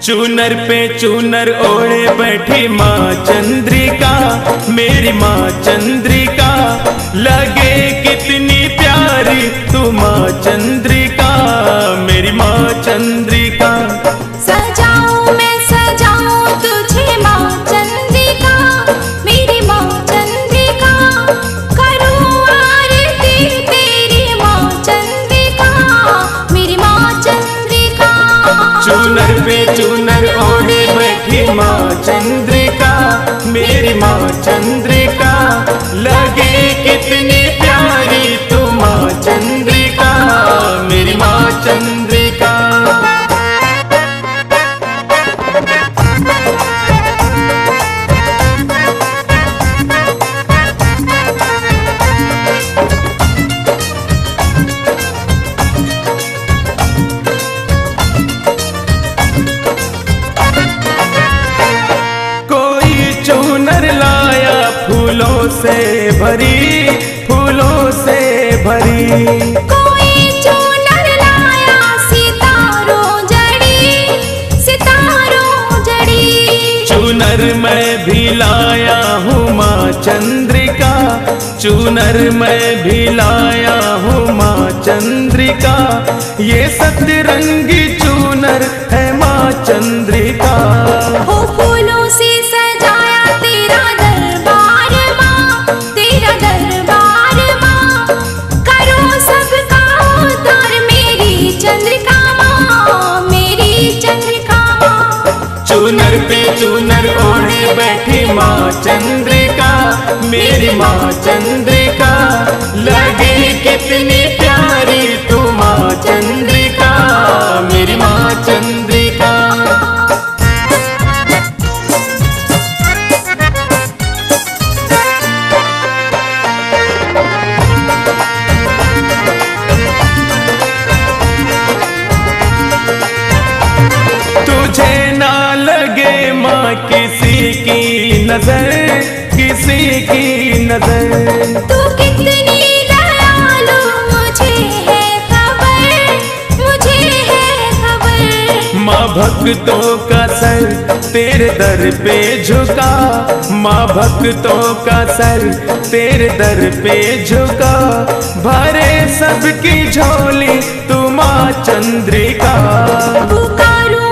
चूनर पे चूनर ओढ़े बैठी माँ चंद्रिका, मेरी माँ चंद्रिका, लगे कितनी प्यारी तू माँ चंद्रिका, मेरी माँ चंद्रिका। सजाऊं मैं सजाऊं तुझे माँ चंद्रिका, मेरी माँ चंद्रिका, करूं आरती तेरी माँ चंद्रिका, मेरी माँ चंद्रिका। चूनर पे चूनर ओढ़े बैठी माँ चंद्रिका, मेरी माँ चंद्रिका, लगे कितनी प्यारी तू माँ चंद्रिका, मेरी माँ चंद्रिका। फूलों से भरी, फूलों से भरी, कोई चूनर लाया सितारों जड़ी, सितारों जड़ी। चूनर मैं भी लाया हूँ माँ चंद्रिका, चूनर मैं भी लाया हूँ माँ चंद्रिका, ये सतरंगी चूनर है माँ चंद्रिका। हो फूलों से सजाया तेरा दरबार माँ, तेरा दरबार माँ, करो सबका उद्धार मेरी चंद्रिका माँ, मेरी चंद्रिका माँ। चूनर पे चूनर ओढ़े बैठी माँ चंद्रिका, मेरी माँ चंद्रिका, लगे कितनी प्यारी तू माँ चंद्रिका, मेरी माँ चंद्रिका। तुझे ना लगे माँ किसी की नजर, किसी की नजर, तू कितनी दयालु मुझे है खबर, मुझे है खबर। माँ भक्तों का सर तेरे दर पे झुका, माँ भक्तों का सर तेरे दर पे झुका, भरे सबकी झोली तू माँ चंद्रिका। पुकारूं